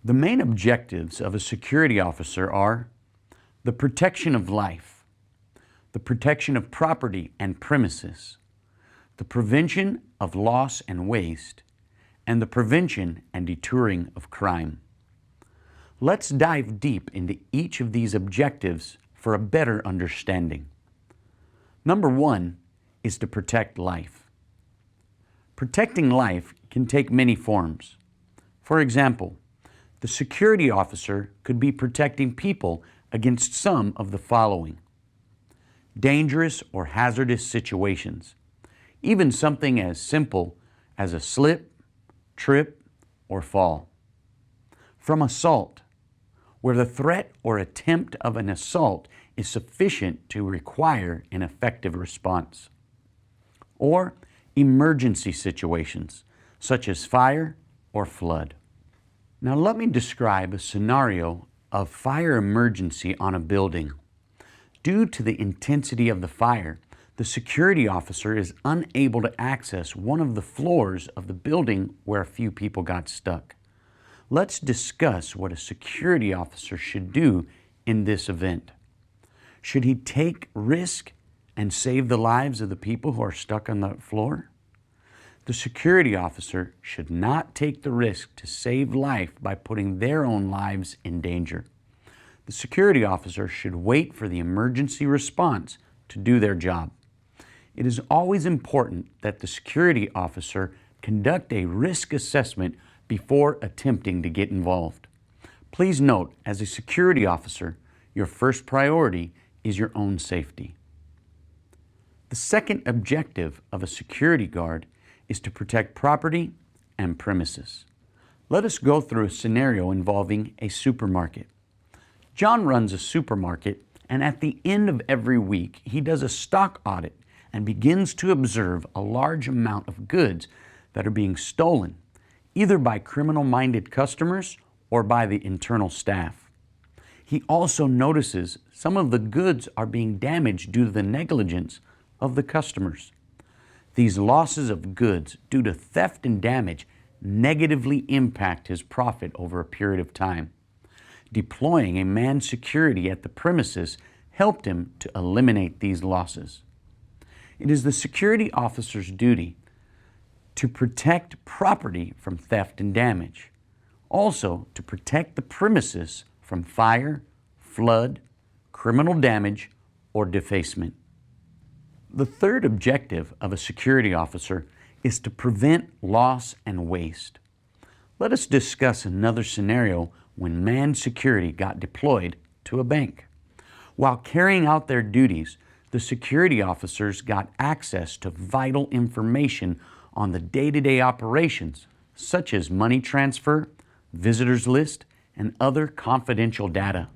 The main objectives of a security officer are the protection of life, the protection of property and premises, the prevention of loss and waste, and the prevention and deterring of crime. Let's dive deep into each of these objectives for a better understanding. Number one is to protect life. Protecting life can take many forms. For example, the security officer could be protecting people against some of the following: dangerous or hazardous situations, even something as simple as a slip, trip, or fall. From assault, where the threat or attempt of an assault is sufficient to require an effective response. Or emergency situations, such as fire or flood. Now let me describe a scenario of fire emergency on a building. Due to the intensity of the fire, the security officer is unable to access one of the floors of the building where a few people got stuck. Let's discuss what a security officer should do in this event. Should he take risk and save the lives of the people who are stuck on the floor? The security officer should not take the risk to save life by putting their own lives in danger. The security officer should wait for the emergency response to do their job. It is always important that the security officer conduct a risk assessment before attempting to get involved. Please note, as a security officer, your first priority is your own safety. The second objective of a security guard is to protect property and premises. Let us go through a scenario involving a supermarket. John runs a supermarket, and at the end of every week, he does a stock audit and begins to observe a large amount of goods that are being stolen, either by criminal-minded customers or by the internal staff. He also notices some of the goods are being damaged due to the negligence of the customers. These losses of goods due to theft and damage negatively impact his profit over a period of time. Deploying a manned security at the premises helped him to eliminate these losses. It is the security officer's duty to protect property from theft and damage, also to protect the premises from fire, flood, criminal damage, or defacement. The third objective of a security officer is to prevent loss and waste. Let us discuss another scenario when manned security got deployed to a bank. While carrying out their duties, the security officers got access to vital information on the day-to-day operations, such as money transfer, visitors list, and other confidential data.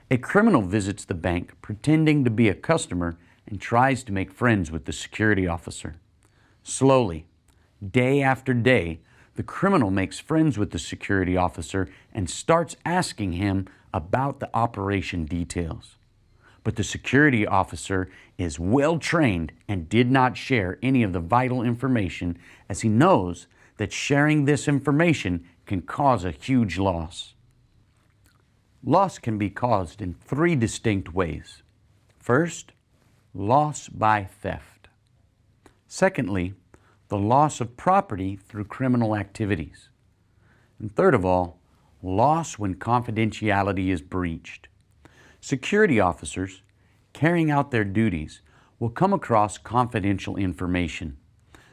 A criminal visits the bank pretending to be a customer and tries to make friends with the security officer. Slowly, day after day, the criminal makes friends with the security officer and starts asking him about the operation details. But the security officer is well trained and did not share any of the vital information, as he knows that sharing this information can cause a huge loss. Loss can be caused in three distinct ways. First, loss by theft. Secondly, the loss of property through criminal activities. And third of all, loss when confidentiality is breached. Security officers, carrying out their duties, will come across confidential information.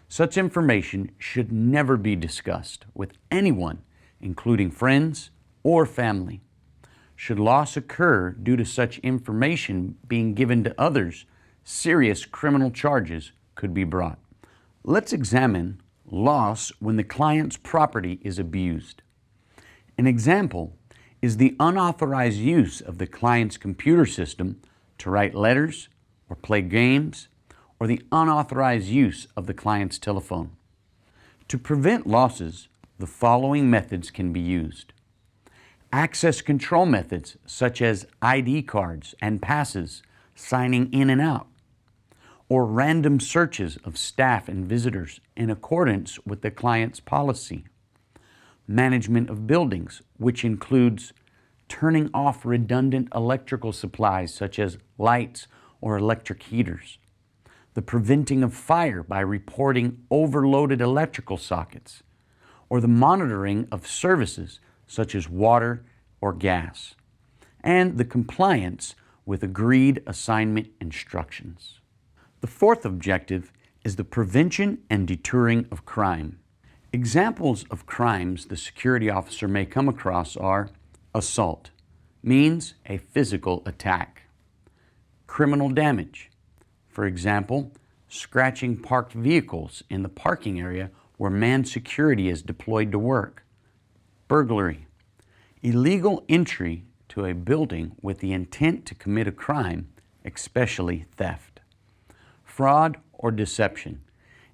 Such information should never be discussed with anyone, including friends or family. Should loss occur due to such information being given to others, serious criminal charges could be brought. Let's examine loss when the client's property is abused. An example is the unauthorized use of the client's computer system to write letters or play games, or the unauthorized use of the client's telephone. To prevent losses, the following methods can be used. Access control methods such as ID cards and passes, signing in and out, or random searches of staff and visitors in accordance with the client's policy. management of buildings, which includes turning off redundant electrical supplies such as lights or electric heaters, the preventing of fire by reporting overloaded electrical sockets, or the monitoring of services such as water or gas, and the compliance with agreed assignment instructions. The fourth objective is the prevention and deterring of crime. Examples of crimes the security officer may come across are assault, means a physical attack. Criminal damage, for example, scratching parked vehicles in the parking area where manned security is deployed to work. Burglary, illegal entry to a building with the intent to commit a crime, especially theft. Fraud or deception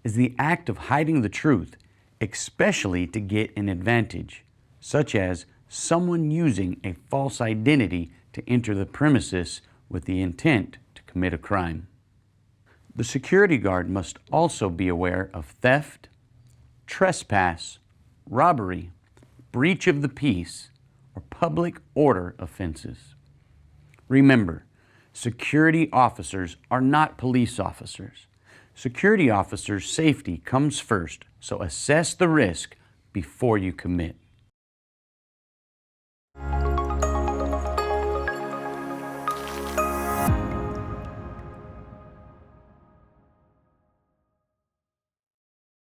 is the act of hiding the truth, especially to get an advantage, such as someone using a false identity to enter the premises with the intent to commit a crime. The security guard must also be aware of theft, trespass, robbery, breach of the peace, or public order offenses. Remember, security officers are not police officers. Security officers' safety comes first, so assess the risk before you commit.